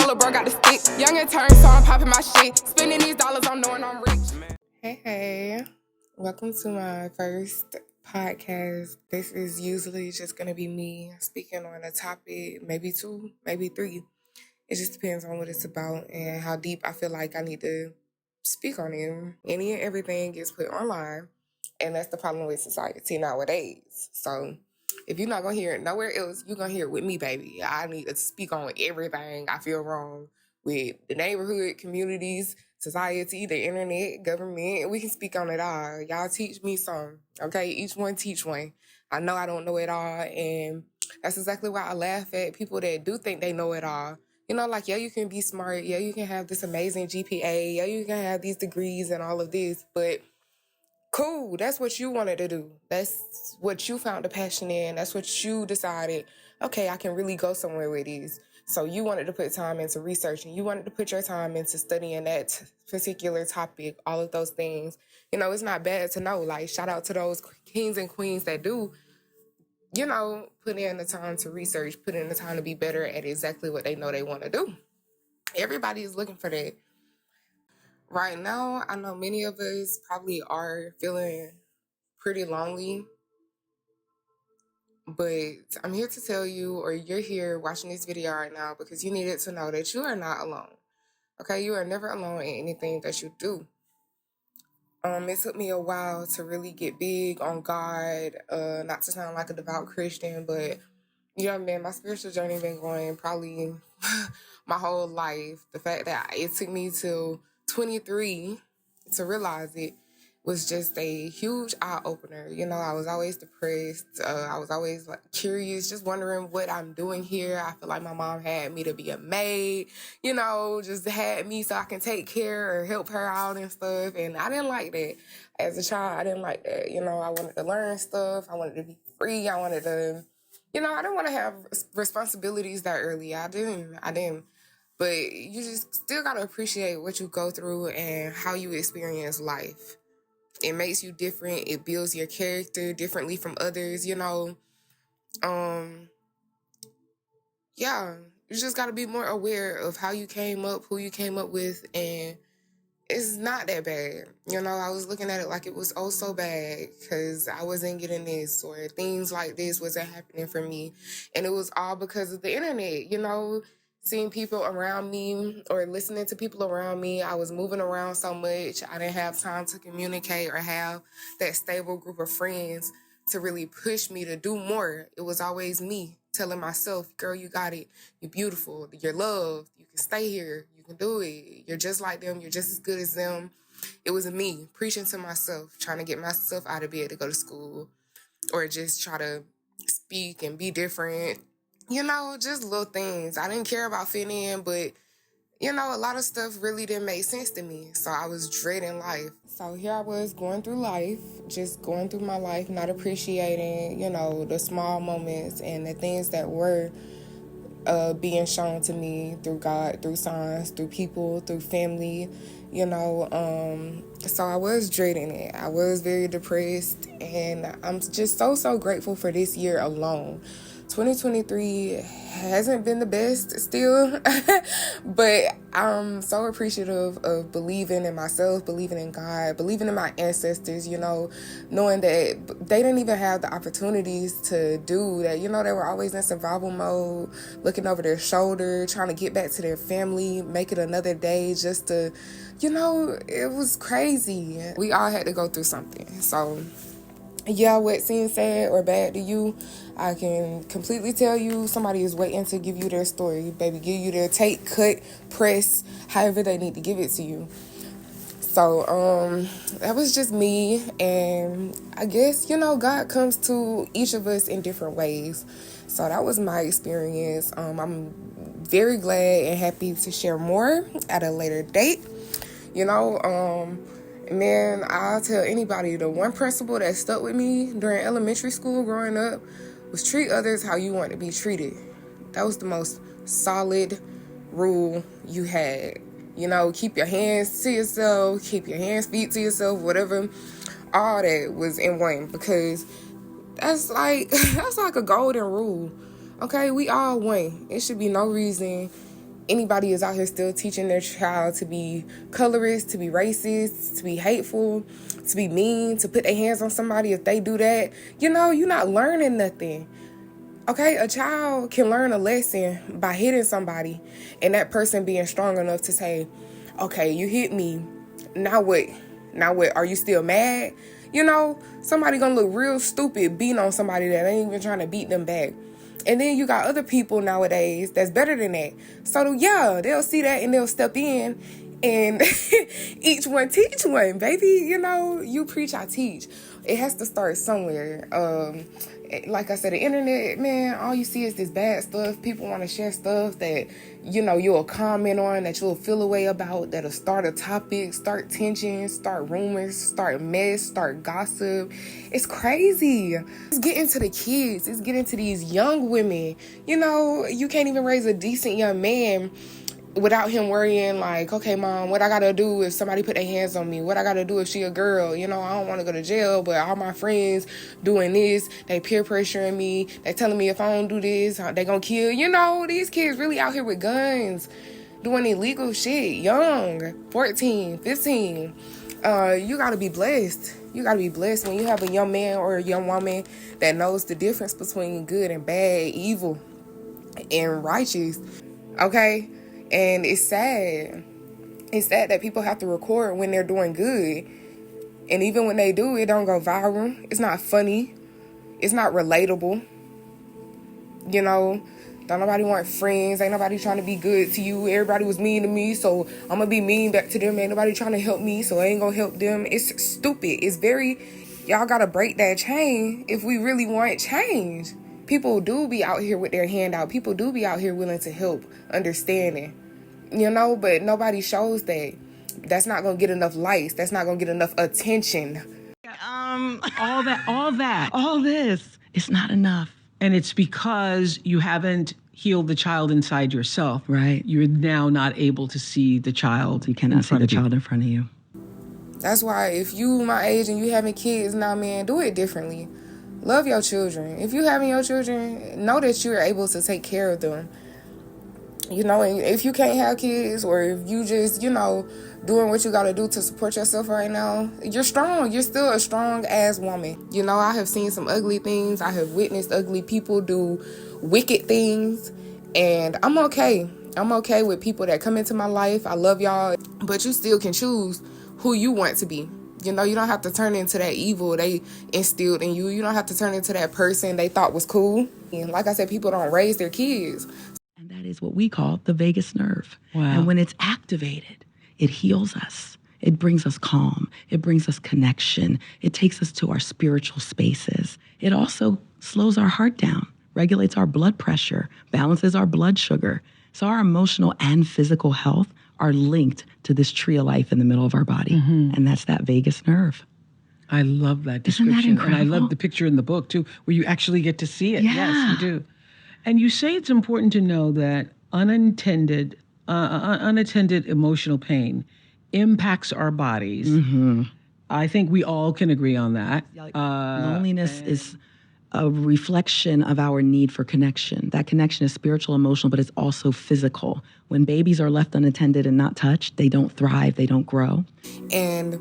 a bro got the stick. Young and turned, so I'm popping my shit. Spending these dollars on knowing I'm rich. Hey. Welcome to my first podcast. This is usually just going to be me speaking on a topic, maybe two, maybe three. It just depends on what it's about and how deep I feel like I need to speak on it. Any and everything gets put online, and that's the problem with society nowadays. So if you're not going to hear it nowhere else, you're going to hear it with me, baby. I need to speak on everything I feel wrong with the neighborhood, communities, society, the internet, government. We can speak on it all. Y'all teach me some, okay? Each one teach one. I know I don't know it all, and that's exactly why I laugh at people that do think they know it all. You know, like, yeah, you can be smart. Yeah, you can have this amazing GPA. Yeah, you can have these degrees and all of this, but cool, that's what you wanted to do. That's what you found a passion in. That's what you decided, okay, I can really go somewhere with these. So you wanted to put time into researching. You wanted to put your time into studying that particular topic, all of those things. You know, it's not bad to know. Like, shout out to those kings and queens that do, you know, put in the time to research, put in the time to be better at exactly what they know they want to do. Everybody is looking for that. Right now, I know many of us probably are feeling pretty lonely, but I'm here to tell you, or you're here watching this video right now because you needed to know that you are not alone. Okay, you are never alone in anything that you do. It took me a while to really get big on God, not to sound like a devout Christian, but yeah, man, my spiritual journey been going probably my whole life. The fact that it took me till 23 to realize it was just a huge eye-opener. You know, I was always depressed. I was always like curious, just wondering what I'm doing here. I feel like my mom had me to be a maid, you know, just had me so I can take care or help her out and stuff. And I didn't like that. As a child, I didn't like that. You know, I wanted to learn stuff. I wanted to be free. I wanted to, you know, I didn't want to have responsibilities that early. I didn't. But you just still got to appreciate what you go through and how you experience life. It makes you different. It builds your character differently from others, you know. Yeah, you just got to be more aware of how you came up, who you came up with, and it's not that bad. You know, I was looking at it like it was oh so bad because I wasn't getting this or things like this wasn't happening for me. And it was all because of the internet, you know, seeing people around me or listening to people around me. I was moving around so much. I didn't have time to communicate or have that stable group of friends to really push me to do more. It was always me telling myself, girl, you got it. You're beautiful. You're loved. You can stay here. You can do it. You're just like them. You're just as good as them. It was me preaching to myself, trying to get myself out of bed to go to school or just try to speak and be different. You know, just little things. I didn't care about fitting in, but, you know, a lot of stuff really didn't make sense to me. So I was dreading life. So here I was going through life, just going through my life, not appreciating, you know, the small moments and the things that were being shown to me through God, through signs, through people, through family, you know. So I was dreading it. I was very depressed, and I'm just so grateful for this year alone. 2023 hasn't been the best still, but I'm so appreciative of believing in myself, believing in God, believing in my ancestors, you know, knowing that they didn't even have the opportunities to do that. You know, they were always in survival mode, looking over their shoulder, trying to get back to their family, make it another day just to, you know, it was crazy. We all had to go through something. So yeah, what seems sad or bad to you, I can completely tell you somebody is waiting to give you their story, baby, give you their take, cut, press, however they need to give it to you. So that was just me, and I guess, you know, God comes to each of us in different ways. So that was my experience. I'm very glad and happy to share more at a later date. You know, man, I'll tell anybody, the one principle that stuck with me during elementary school growing up was treat others how you want to be treated. That was the most solid rule you had. You know, keep your hands to yourself, keep your hands, feet to yourself, whatever. All that was in one, because that's like a golden rule. Okay, we all one. It should be no reason anybody is out here still teaching their child to be colorist, to be racist, to be hateful, to be mean, to put their hands on somebody if they do that, you're not learning nothing. Okay, a child can learn a lesson by hitting somebody and that person being strong enough to say, okay, you hit me, now what? Now what? Are you still mad? Somebody gonna look real stupid beating on somebody that ain't even trying to beat them back. And then you got other people nowadays that's better than that. So yeah, they'll see that and they'll step in and each one teach one, baby. You preach, I teach. It has to start somewhere. Like I said, the internet, man, all you see is this bad stuff. People want to share stuff that, you'll comment on, that you'll feel a way about, that'll start a topic, start tension, start rumors, start mess, start gossip. It's crazy. It's getting to the kids. It's getting to these young women. You can't even raise a decent young man without him worrying like, okay, mom, what I gotta do if somebody put their hands on me? What I gotta do if she a girl? I don't want to go to jail, but all my friends doing this, they peer pressuring me. They telling me if I don't do this, they gonna kill. These kids really out here with guns, doing illegal shit, young, 14, 15. You gotta be blessed. You gotta be blessed when you have a young man or a young woman that knows the difference between good and bad, evil and righteous. Okay? And it's sad. It's sad that people have to record when they're doing good. And even when they do, it don't go viral. It's not funny. It's not relatable. Don't nobody want friends. Ain't nobody trying to be good to you. Everybody was mean to me, so I'm going to be mean back to them. Ain't nobody trying to help me, so I ain't going to help them. It's stupid. Y'all got to break that chain if we really want change. People do be out here with their hand out. People do be out here willing to help, understanding, but nobody shows that. That's not going to get enough likes. That's not going to get enough attention. All this is not enough. And it's because you haven't healed the child inside yourself. Right. You're now not able to see the child. You cannot see the child in front of you. That's why if you my age and you having kids now, man, do it differently. Love your children. If you having your children, know that you're able to take care of them. And if you can't have kids, or if you just, doing what you got to do to support yourself right now, you're strong. You're still a strong-ass woman. I have seen some ugly things. I have witnessed ugly people do wicked things. And I'm okay. I'm okay with people that come into my life. I love y'all. But you still can choose who you want to be. You don't have to turn into that evil they instilled in you. You don't have to turn into that person they thought was cool. And like I said, people don't raise their kids. And that is what we call the vagus nerve. Wow. And when it's activated, it heals us. It brings us calm. It brings us connection. It takes us to our spiritual spaces. It also slows our heart down, regulates our blood pressure, balances our blood sugar. So our emotional and physical health are linked to this tree of life in the middle of our body. Mm-hmm. And that's that vagus nerve. I love that description. Isn't that incredible? And I love the picture in the book, too, where you actually get to see it. Yeah. Yes, you do. And you say it's important to know that unattended emotional pain impacts our bodies. Mm-hmm. I think we all can agree on that. Loneliness is a reflection of our need for connection. That connection is spiritual, emotional, but it's also physical. When babies are left unattended and not touched, they don't thrive, they don't grow. And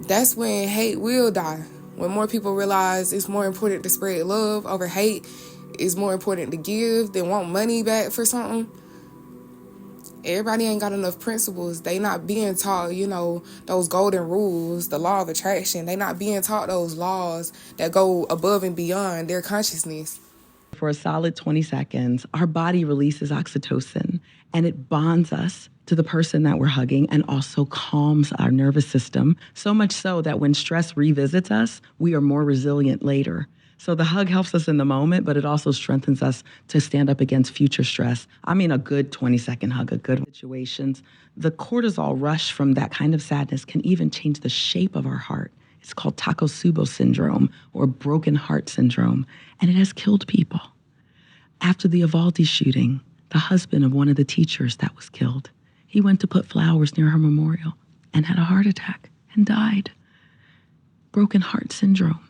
that's when hate will die. When more people realize it's more important to spread love over hate, it's more important to give than want money back for something. Everybody ain't got enough principles. They not being taught, those golden rules, the law of attraction. They not being taught those laws that go above and beyond their consciousness. For a solid 20 seconds, our body releases oxytocin, and it bonds us to the person that we're hugging and also calms our nervous system, so much so that when stress revisits us, we are more resilient later. So the hug helps us in the moment, but it also strengthens us to stand up against future stress. I mean, a good 20-second hug, a good situations. The cortisol rush from that kind of sadness can even change the shape of our heart. It's called Takotsubo syndrome or broken heart syndrome, and it has killed people. After the Uvalde shooting, the husband of one of the teachers that was killed, he went to put flowers near her memorial and had a heart attack and died. Broken heart syndrome.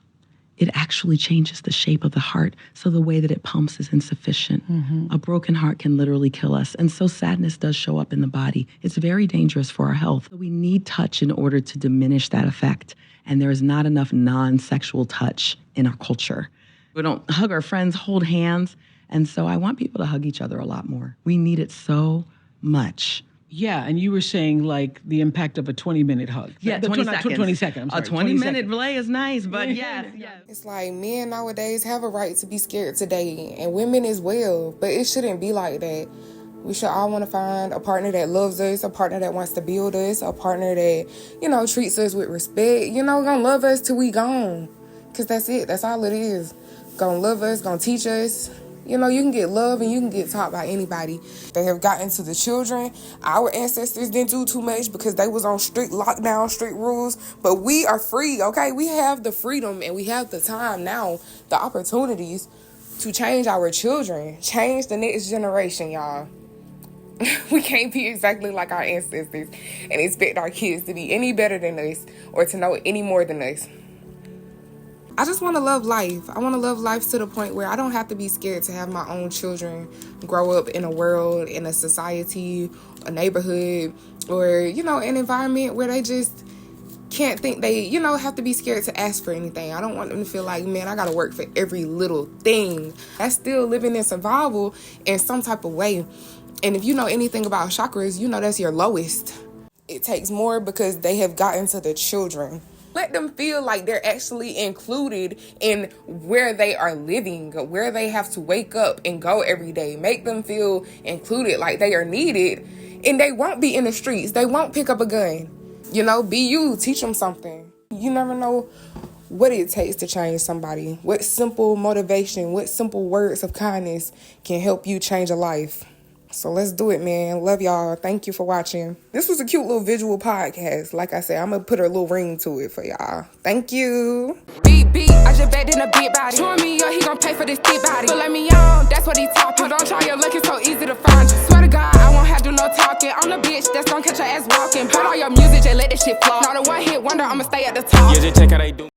it actually changes the shape of the heart. So the way that it pumps is insufficient. A broken heart can literally kill us. And so sadness does show up in the body. It's very dangerous for our health. We need touch in order to diminish that effect. And there is not enough non-sexual touch in our culture. We don't hug our friends, hold hands. And so I want people to hug each other a lot more. We need it so much. Yeah, and you were saying like the impact of a 20-minute hug. Yeah, 20 seconds. 20 seconds. A 20-minute relay is nice, but yes. It's like men nowadays have a right to be scared today, and women as well, but it shouldn't be like that. We should all want to find a partner that loves us, a partner that wants to build us, a partner that, treats us with respect, gonna love us till we gone. Because that's it. That's all it is. Gonna love us, gonna teach us. You can get love and you can get taught by anybody. They have gotten to the children. Our ancestors didn't do too much because they was on strict lockdown, strict rules. But we are free, okay? We have the freedom and we have the time now, the opportunities to change our children, change the next generation, y'all. We can't be exactly like our ancestors and expect our kids to be any better than us or to know any more than us. I just want to love life. I want to love life to the point where I don't have to be scared to have my own children grow up in a world, in a society, a neighborhood, or, an environment where they just can't think they, have to be scared to ask for anything. I don't want them to feel like, man, I got to work for every little thing. That's still living in survival in some type of way. And if you know anything about chakras, that's your lowest. It takes more because they have gotten to the children. Let them feel like they're actually included in where they are living, where they have to wake up and go every day. Make them feel included, like they are needed. And they won't be in the streets. They won't pick up a gun. Be you. Teach them something. You never know what it takes to change somebody. What simple motivation, what simple words of kindness can help you change a life. So let's do it, man. Love y'all. Thank you for watching. This was a cute little visual podcast. Like I said, I'm going to put a little ring to it for y'all. Thank you. Beat, I just bet in a big body. Showing me he gon' pay for this thick body. But let me on, that's what he talking. Don't try your luck, it's so easy to find you. Swear to God, I won't have to do no talking. I'm the bitch that's gon' catch your ass walking. Heard all your music, just let this shit flow. Not a one hit wonder, I'ma stay at the top. Yeah, just check how they do.